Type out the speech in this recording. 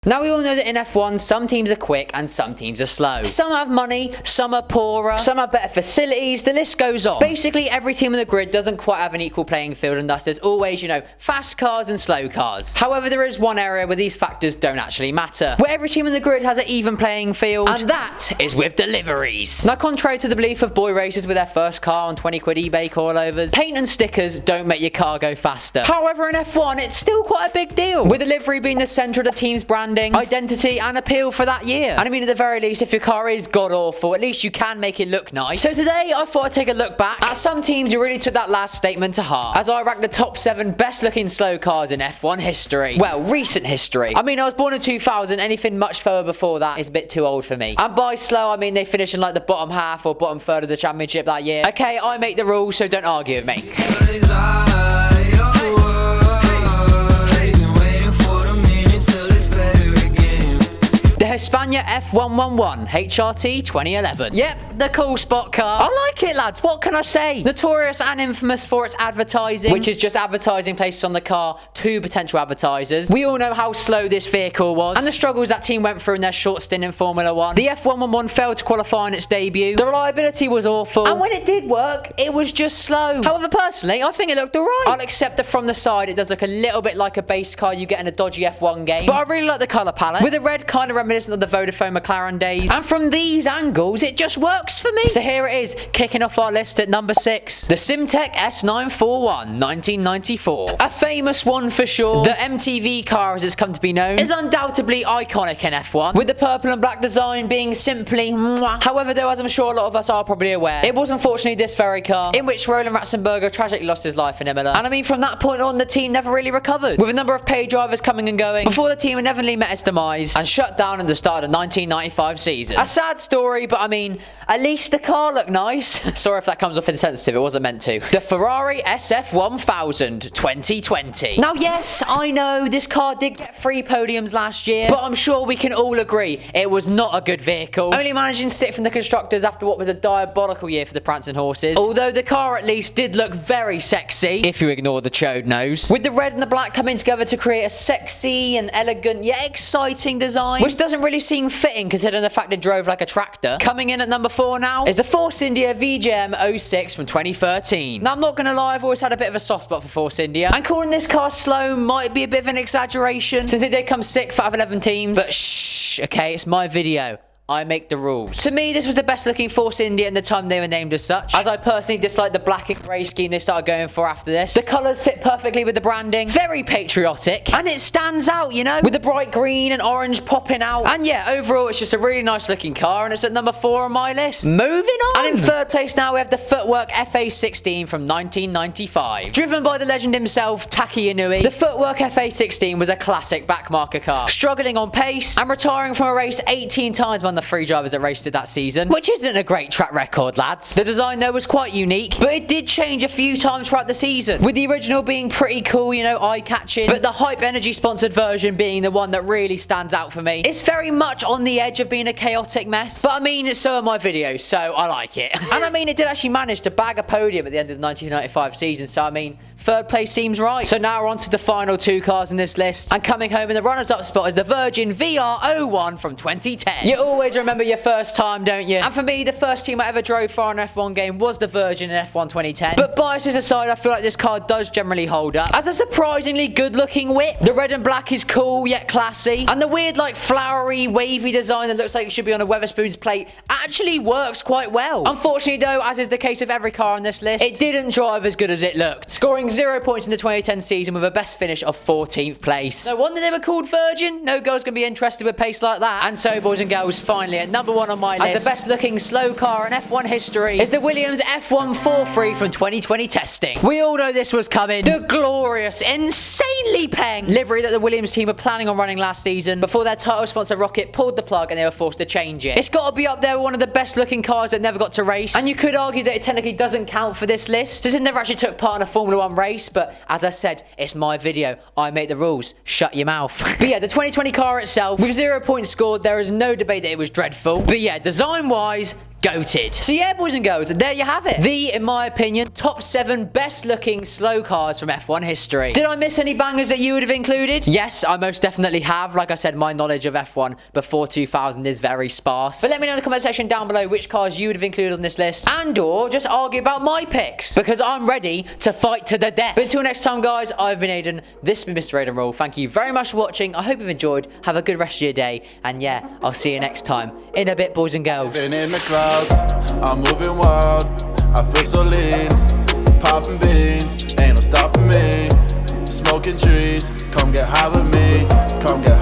Now, we all know that in F1, some teams are quick and some teams are slow. Some have money, some are poorer, some have better facilities, the list goes on. Basically, every team on the grid doesn't quite have an equal playing field, and thus there's always, fast cars and slow cars. However, there is one area where these factors don't actually matter, where every team on the grid has an even playing field, and that is with deliveries. Now, contrary to the belief of boy racers with their first car on 20 quid eBay coilovers, paint and stickers don't make your car go faster. However, in F1, it's still quite a big deal, with the livery being the centre of the team's brand, identity and appeal for that year. And I mean, at the very least, if your car is god-awful, at least you can make it look nice. So today, I thought I'd take a look back at some teams who really took that last statement to heart, as I ranked the top 7 best-looking slow cars in F1 history. Well, recent history. I mean, I was born in 2000, anything much further before that is a bit too old for me. And by slow, I mean they finish in like the bottom half or bottom third of the championship that year. Okay, I make the rules, so don't argue with me. Hispania F111 HRT 2011. Yep, the cool spot car. I like it, lads. What can I say? Notorious and infamous for its advertising, which is just advertising places on the car to potential advertisers. We all know how slow this vehicle was and the struggles that team went through in their short stint in Formula 1. The F111 failed to qualify in its debut. The reliability was awful, and when it did work, it was just slow. However, personally, I think it looked alright. I'll accept that from the side, it does look a little bit like a base car you get in a dodgy F1 game, but I really like the colour palette, with the red kind of reminiscent of the Vodafone McLaren days, and from these angles it just works for me. So here it is, kicking off our list at number 6, the Simtek S941 1994. A famous one for sure. The MTV car, as it's come to be known, is undoubtedly iconic in F1, with the purple and black design being simply mwah. However, though, as I'm sure a lot of us are probably aware, it was unfortunately this very car in which Roland Ratzenberger tragically lost his life in Imola, and I mean, from that point on, the team never really recovered, with a number of paid drivers coming and going before the team inevitably met its demise and shut down at the start of the 1995 season. A sad story, but I mean, at least the car looked nice. Sorry if that comes off insensitive, it wasn't meant to. The Ferrari SF1000 2020. Now, yes, I know this car did get 3 podiums last year, but I'm sure we can all agree it was not a good vehicle, only managing 6th from the constructors after what was a diabolical year for the prancing horses. Although the car at least did look very sexy, if you ignore the chode nose, with the red and the black coming together to create a sexy and elegant yet exciting design, which doesn't really seem fitting considering the fact it drove like a tractor. Coming in at number 4 now is the Force India VJM 06 from 2013. Now, I'm not gonna lie, I've always had a bit of a soft spot for Force India, and calling this car slow might be a bit of an exaggeration since it did come 6th out of 11 teams, but shh, okay, it's my video. I make the rules. To me, this was the best looking Force India in the time they were named as such, as I personally dislike the black and grey scheme they started going for after this. The colours fit perfectly with the branding, very patriotic, and it stands out, with the bright green and orange popping out. And yeah, overall, it's just a really nice looking car, and it's at number 4 on my list. Moving on! And in 3rd place now, we have the Footwork Fa16 from 1995. Driven by the legend himself, Taki Inui, the Footwork Fa16 was a classic backmarker car, struggling on pace and retiring from a race 18 times on the 3 drivers that raced it that season, which isn't a great track record, lads. The design though was quite unique, but it did change a few times throughout the season, with the original being pretty cool, eye-catching, but the Hype Energy sponsored version being the one that really stands out for me. It's very much on the edge of being a chaotic mess, but I mean, so are my videos, so I like it. And I mean, it did actually manage to bag a podium at the end of the 1995 season, so I mean, 3rd place seems right. So now we're on to the final 2 cars in this list, and coming home in the runners-up spot is the Virgin VR01 from 2010. You always remember your first time, don't you? And for me, the first team I ever drove for an F1 game was the Virgin in F1 2010. But biases aside, I feel like this car does generally hold up as a surprisingly good-looking whip. The red and black is cool yet classy, and the weird, flowery, wavy design that looks like it should be on a Wetherspoon's plate actually works quite well. Unfortunately, though, as is the case of every car on this list, it didn't drive as good as it looked, scoring 0 points in the 2010 season with a best finish of 14th place. No wonder they were called Virgin. No girl's gonna be interested with pace like that. And so, boys and girls, finally at number 1 on my list, as the best looking slow car in F1 history, is the Williams F143 from 2020 testing. We all know this was coming. The glorious, insanely peng livery that the Williams team were planning on running last season before their title sponsor Rocket pulled the plug and they were forced to change it. It's got to be up there with one of the best looking cars that never got to race, and you could argue that it technically doesn't count for this list since it never actually took part in a Formula 1 race, but as I said, it's my video. I make the rules. Shut your mouth. But yeah, the 2020 car itself, with 0 points scored, there is no debate that it was dreadful. But yeah, design-wise, goated. So yeah, boys and girls, there you have it. The, in my opinion, top 7 best looking slow cars from F1 history. Did I miss any bangers that you would have included? Yes, I most definitely have. Like I said, my knowledge of F1 before 2000 is very sparse. But let me know in the comment section down below which cars you would have included on this list, and or just argue about my picks, because I'm ready to fight to the death. But until next time, guys, I've been Aiden. This has been MrAidenRule. Thank you very much for watching. I hope you've enjoyed. Have a good rest of your day. And yeah, I'll see you next time. In a bit, boys and girls. Been in the clouds, I'm moving wild, I feel so lean, popping beans, ain't no stopping me, smoking trees, come get high with me, come get high.